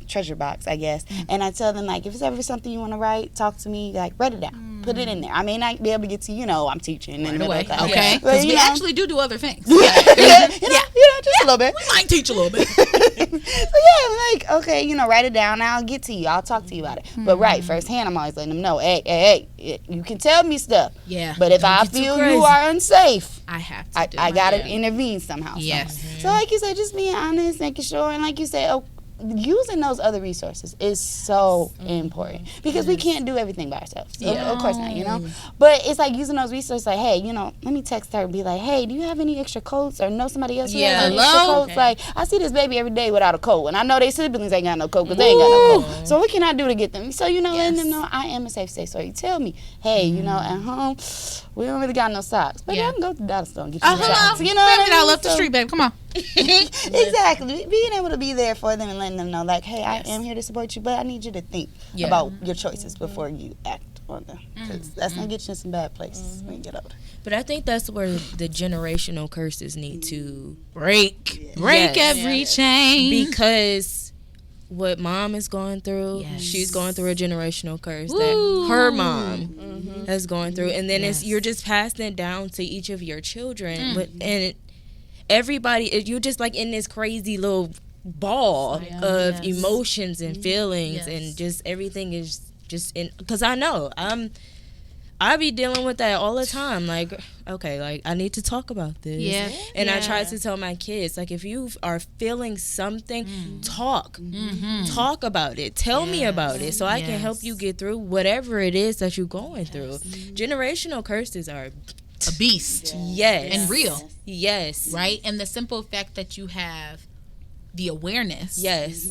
treasure box, I guess, and I tell them, like, if it's ever something you want to write, talk to me, like, write it down, put it in there. I may not be able to get to, you know, I'm teaching and away. Like, okay, because we actually do other things. You know, just a little bit. We might teach a little bit. So like, okay, you know, write it down. I'll get to you. I'll talk to you about it. But right, firsthand, I'm always letting them know, hey, you can tell me stuff. Yeah. But if I feel you are unsafe, I have to. I gotta intervene somehow. Yes. So like you said, just being honest, making sure, and like you said, using those other resources is so important because we can't do everything by ourselves. Of course not, you know. But it's like using those resources, like, hey, you know, let me text her and be like, hey, do you have any extra coats or know somebody else who has any extra coats? Okay. Like, I see this baby every day without a coat, and I know their siblings ain't got no coat because they ain't got no coat. So what can I do to get them? So, you know, letting them know I am a safe space. So you tell me, hey, you know, at home we don't really got no socks, but I can go to the dollar store and get you some socks. You know what I mean? Up the street, baby. Come on. Exactly. Being able to be there for them and letting them know, like, hey, I am here to support you, but I need you to think about your choices before you act. on them. Because that's going to get you in some bad places when you get older. But I think that's where the generational curses need to break every chain. Because what mom is going through, she's going through a generational curse that her mom is going through. And then you're just passing it down to each of your children. And everybody, you're just like in this crazy little ball of emotions and feelings. And just everything is just in, because I be dealing with that all the time. Like, okay, like I need to talk about this. And I try to tell my kids, like, if you are feeling something, talk about it. Tell me about it so I can help you get through whatever it is that you're going through. Generational curses are a beast. And real. Right? And the simple fact that you have the awareness.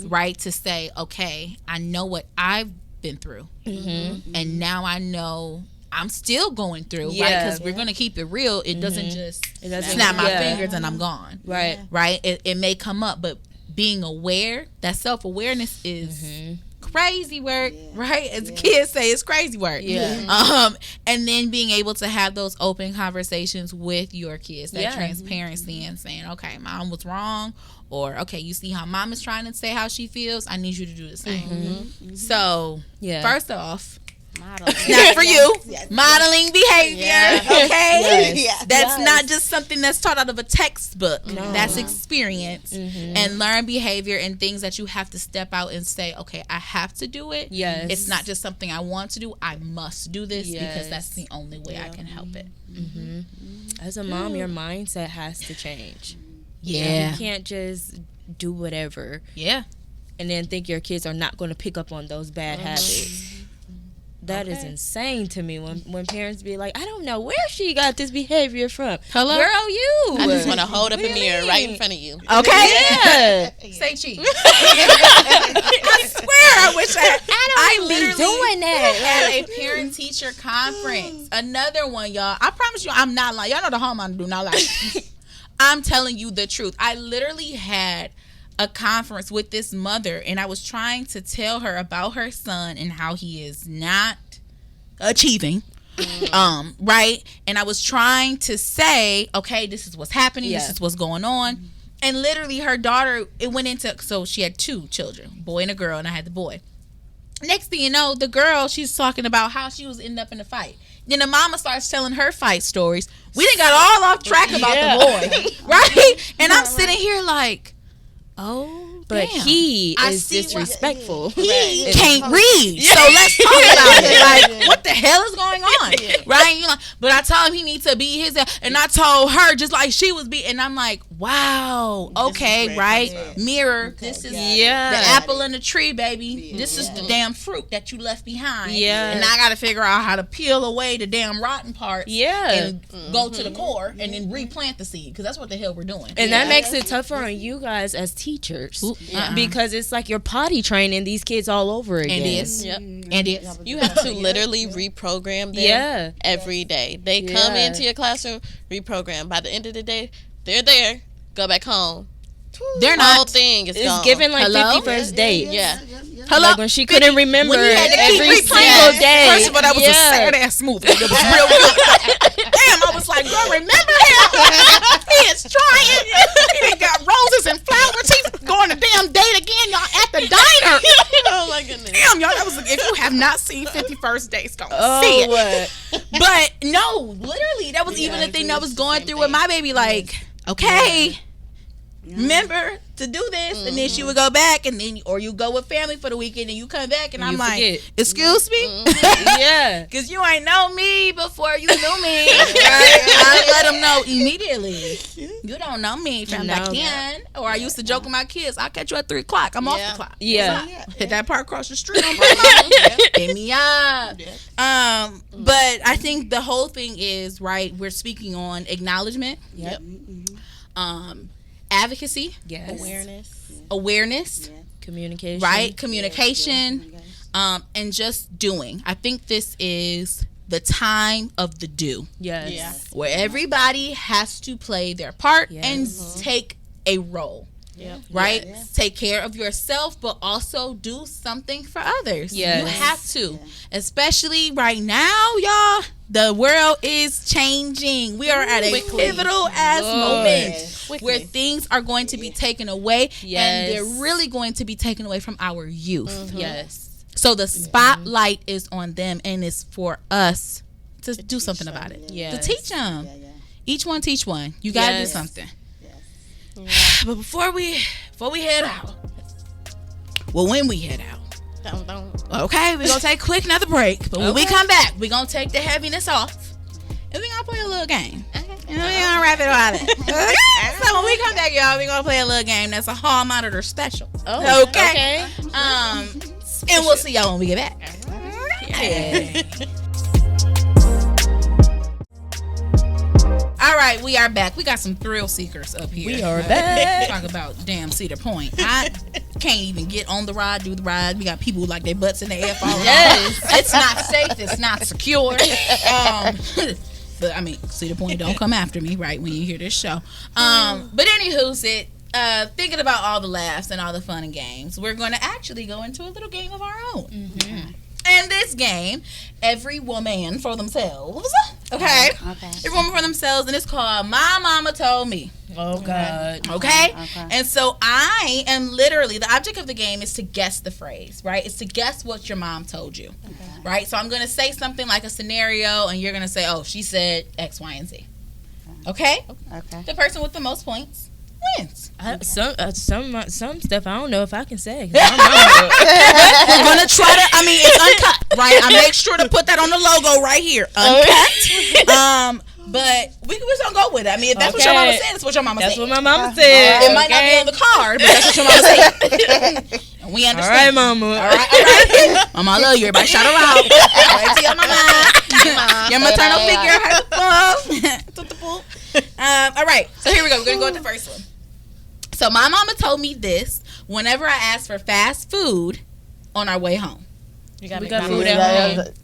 Right? To say, okay, I know what I've been through. And now I know I'm still going through, right? Because we're going to keep it real. It doesn't just snap my fingers and I'm gone. Right. It may come up, but being aware, that self-awareness is crazy work, right? As kids say, it's crazy work. And then being able to have those open conversations with your kids, that transparency and saying, okay, mom was wrong, or okay, you see how mom is trying to say how she feels, I need you to do the same. So, first off, not for you. Modeling behavior, okay? That's not just something that's taught out of a textbook. That's experience and learned behavior and things that you have to step out and say, okay, I have to do it. It's not just something I want to do. I must do this because that's the only way I can help it. As a mom, your mindset has to change. You can't just do whatever. And then think your kids are not going to pick up on those bad habits. That is insane to me when parents be like, I don't know where she got this behavior from. Hello? Girl, you. I just want to hold up a mirror right in front of you. Okay? Say cheese. I swear I wish I literally be doing that. Had a parent-teacher conference. Another one, y'all. I promise you I'm not lying. Y'all know the home I do not lie. I'm telling you the truth. I literally had a conference with this mother, and I was trying to tell her about her son and how he is not achieving, right? And I was trying to say, okay, this is what's happening, this is what's going on. And literally her daughter, it went into, so she had 2 children, boy and a girl, and I had the boy. Next thing you know, the girl, she's talking about how she was ending up in a fight. Then the mama starts telling her fight stories. We done got all off track about the boy, right? And I'm sitting here like, but he is disrespectful. He can't read. So let's talk about it. Like, what the hell is going on? Right? You're like, but I told him he needs to be his, and I told her just like she was being, and I'm like, wow, okay, right? Mirror, this is the apple in the tree, baby. This is the damn fruit that you left behind. And I got to figure out how to peel away the damn rotten parts. And go to the core and then replant the seed, because that's what the hell we're doing. And that makes it tougher on you guys as teachers. Because it's like you're potty training these kids all over again. And you have to literally reprogram them every day. They come into your classroom, reprogram. By the end of the day, they're there. Go back home. They're the not. whole thing is gone. It's given like 51st date. Hello? Like when she couldn't remember every single day. First of all, that was a sad ass movie. It was real good. Damn, I was like, girl, remember him? He is trying. He done got roses and flowers. He's going to damn date again, y'all, at the diner. Oh my goodness. Damn, y'all, that was, if you have not seen 51st Dates, go see it. But no, literally, that was even the thing that was going through with my baby. Like, okay, remember to do this, and then she would go back, and then or you go with family for the weekend, and you come back, and I'm like, excuse me, because you ain't know me before you knew me. Right? I let them know immediately. You don't know me from back then. Or I used to joke with my kids, I'll catch you at 3:00. I'm off the clock. Hit that park across the street. Hit me up. But I think the whole thing is right. We're speaking on acknowledgement. Advocacy, awareness, communication, right? Communication, and just doing. I think this is the time of the do. Yes. Where everybody has to play their part and take a role. Right? Yes. Take care of yourself, but also do something for others. Yes. You have to. Especially right now, y'all. The world is changing. We are at a pivotal ass moment where things are going to be taken away, and they're really going to be taken away from our youth. Yes. So the spotlight is on them, and it's for us to do something about it. To teach them. Each one teach one. You gotta do something. But before we head out, when we head out, okay, we're gonna take a quick another break. But when we come back, we're gonna take the heaviness off, and we're gonna play a little game. And we're gonna wrap it all up. So when we come back, y'all, we're gonna play a little game that's a hall monitor special. Okay. And we'll see y'all when we get back. Okay. All right, we are back. We got some thrill seekers up here. We are back. Talk about damn Cedar Point. I can't even get on the ride, do the ride. We got people like their butts in the air falling off. It's not safe. It's not secure. But I mean, Cedar Point, don't come after me, right, when you hear this show. But anywho's it. Thinking about all the laughs and all the fun and games, we're going to actually go into a little game of our own. And this game, every woman for themselves. Okay. Every woman for themselves, and it's called My Mama Told Me. Oh, God. Okay? And so I am literally, the object of the game is to guess the phrase, right? It's to guess what your mom told you, right? So I'm going to say something like a scenario, and you're going to say, oh, she said X, Y, and Z. Okay? The person with the most points wins. Some stuff I don't know if I can say. We're gonna try to. I mean, it's uncut, right? I make sure to put that on the logo right here, uncut. But we just gonna go with it. I mean, if that's what your mama said, that's what your mama said. That's what my mama said. It might not be on the card, but that's what your mama said. And we understand. All right, mama. All right. Mama, I love you. Everybody shout her out. All right, to your mama. Your maternal figure. All right. So here we go. We're gonna go with the first one. So my mama told me this whenever I asked for fast food on our way home. We got food at home.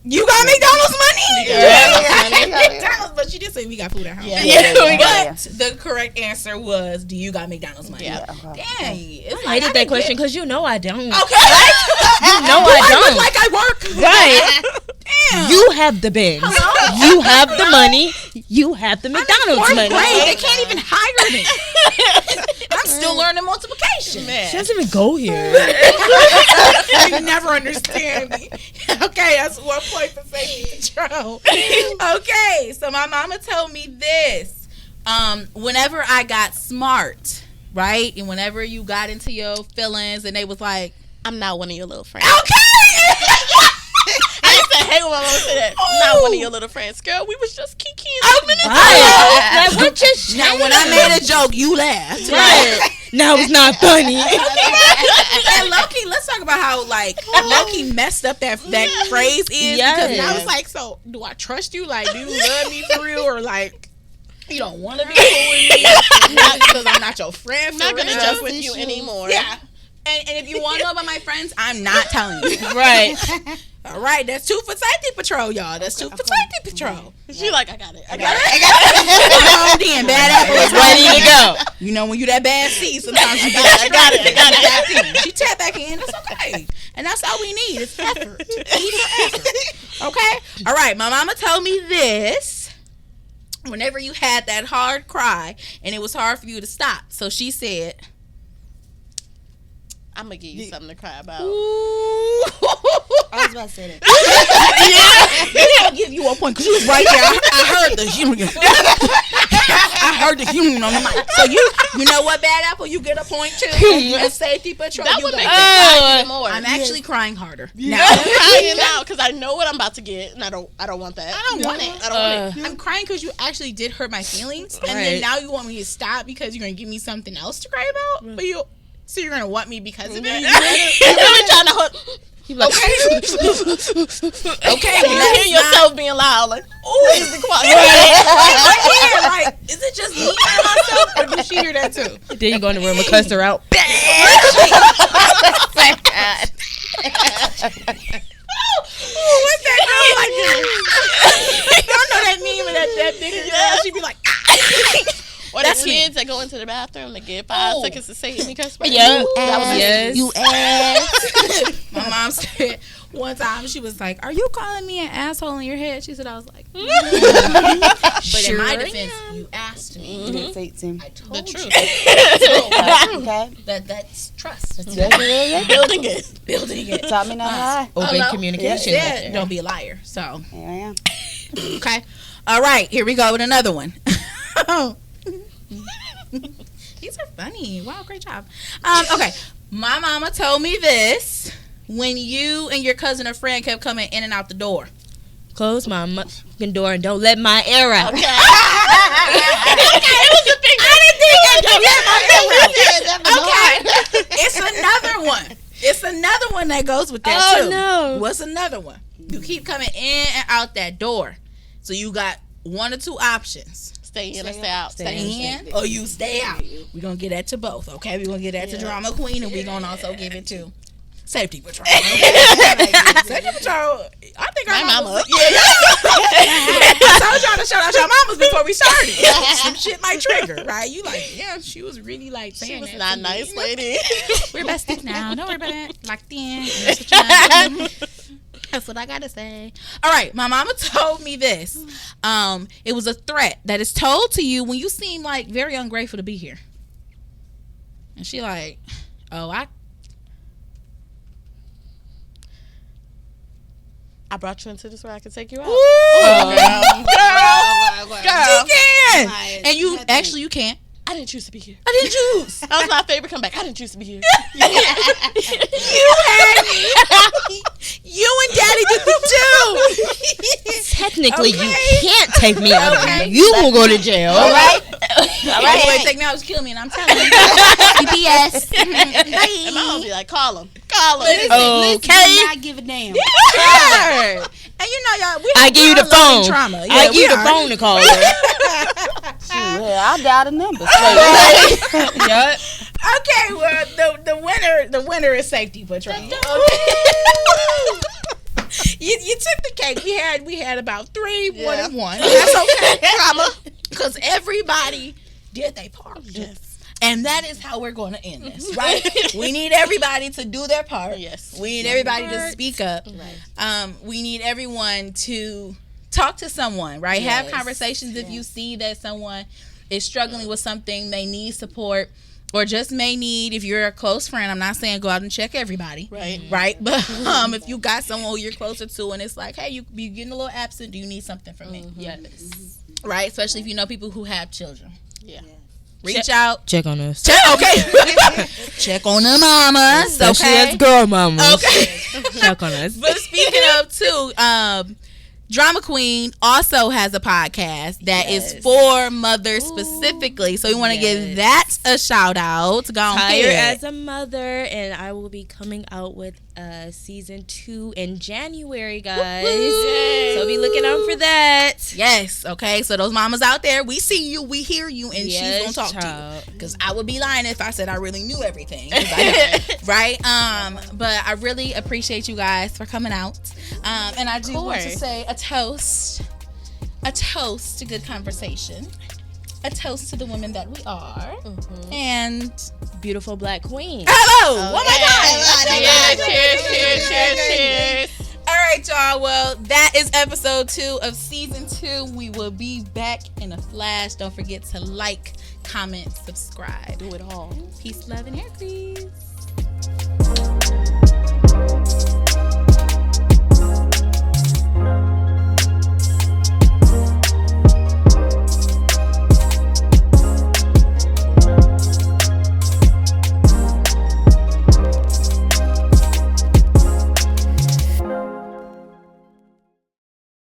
You got McDonald's money? Yeah. McDonald's, but she did say we got food at home. But the correct answer was, do you got McDonald's money? Yeah. Dang. I hated that question because you know I don't. Okay. You know I don't. I look like I work. Right. Damn. You have the Benz. You have the money. You have the McDonald's money. They can't even hire me. I'm still learning multiplication. She doesn't even go here. You never understand me. Okay, that's 1 point for safety control. Okay, so my mama told me this. Whenever I got smart, right? And whenever you got into your feelings and they was like, I'm not one of your little friends. Okay! I used to hate when my mom said that. Not one of your little friends. Girl, we was just kikiing 2 minutes ago. Like, what just now, when I made a joke, you laughed. Right. Now it's not funny. And Loki, let's talk about how Loki messed up that phrase is. Yes. Because I was like, so do I trust you? Like, do you love me for real, or like you don't want to be cool with me? Not because I'm not your friend. I'm not gonna joke with you anymore. Yeah. And if you want to know about my friends, I'm not telling you. Right. All right, that's 2 for safety patrol, y'all. That's 2 for safety patrol. She like, I got it. Then bad apple is ready to go. You know, when you that bad seed, sometimes you I got it. She tap back in. That's okay. And that's all we need is effort. Okay? All right, my mama told me this. Whenever you had that hard cry and it was hard for you to stop. So she said, I'm going to give you something to cry about. I was about to say that. I'll give you 1 point because you was right there. I heard the human. I heard the human on the mic. So you know what, Bad Apple? You get a point too. And safety patrol. That would make me cry even more. I'm actually crying harder. Now I'm crying now because I know what I'm about to get, and I don't want that. I don't want it. I'm crying because you actually did hurt my feelings, and then now you want me to stop because you're gonna give me something else to cry about. But so you're gonna want me because of it? You're really trying to hurt. Like, Okay, you hear yourself being loud, like, please be quiet. Right. Like, is it just me by myself, or did she hear that too? Then you go in the room and cuss her out. What's that girl like? I know that meme of that big girl. She'd be like, Or the kids that go into the bathroom to get 5 seconds to say any curse word. Yeah. You ass. My mom said one time, she was like, "Are you calling me an asshole in your head?" She said, I was like, but in my defense, you asked me. You didn't say it to him. I told The you. truth. Okay. That's trust. That's Building it. building it. Taught me not to lie. Open communication. Yeah, don't be a liar. So, Here I am. okay. All right, here we go with another one. These are funny. Wow, great job. Okay, my mama told me this when you and your cousin or friend kept coming in and out the door. Close my fucking door and don't let my air out. Okay. Okay, it's another one. It's another one that goes with that too. Oh no! What's another one? You keep coming in and out that door, so you got one or two options. Stay in or stay out. Stay in or you stay out. We're gonna get that to both, okay? We're gonna get that to Drama Queen, and we're gonna also give it to Safety Patrol. Okay? Safety Patrol. I think our mama. Yeah. I told y'all to shout out your mamas before we started. Some shit might trigger, right? You like, yeah, she was really like saying She was that not to nice, me. lady. We're besties now. Don't worry about it. Locked in. That's what, that's what I gotta say. All right, my mama told me this. It was a threat that is told to you when you seem like very ungrateful to be here. And she like, oh, I brought you into this where I can take you out. girl. Girl. She can. And you actually you can't. I didn't choose to be here. I didn't choose. That was my favorite comeback. I didn't choose to be here. You had me. You and Daddy did the two. Technically, Okay. you can't take me out. Okay. You will go to jail. All right. All right. You take me out, just kill me, and I'm telling you. CPS. And my mom be like, call him. Call him. Okay. I give a damn. Yeah. And you know, y'all, I give you the phone. Trauma. Yeah, I give you the are. phone to call her. Yeah, I dialed a number. Yep. Okay, well, the winner is Safety Patrol. Okay. you took the cake. We had about 3 more than one. That's okay. Trauma. Because everybody did their part. Yes. And that is how we're going to end this, right? We need everybody to do their part. Yes. We need everybody to speak up. Right. We need everyone to talk to someone, right? Yes. Have conversations if you see that someone is struggling with something, they need support, or just may need, if you're a close friend, I'm not saying go out and check everybody. Right? But if you got someone who you're closer to and it's like, hey, you getting a little absent, do you need something from me? Yes. Right? Especially if you know people who have children. Yeah. Reach out. Check on us. Okay. Check on the mamas. Especially Okay. as girl mamas. Okay. Check on us. But speaking of too, Drama Queen also has a podcast that is for mothers specifically. So we want to give that a shout out. Go on Tired ahead. as a mother, and I will be coming out with season 2 in January, guys. So be looking out for that. Yes. Okay. So those mamas out there, we see you, we hear you, and Yes, she's gonna talk to child. you. Because I would be lying if I said I really knew everything. Right? But I really appreciate you guys for coming out. And I do want to say a toast to good conversation, a toast to the women that we are, and Beautiful Black Queen. hello. Oh my God. Cheers. All right, y'all. Well, that is episode 2 of season 2. We will be back in a flash. Don't forget to like, comment, subscribe. Do it all. Peace, love, and hair grease.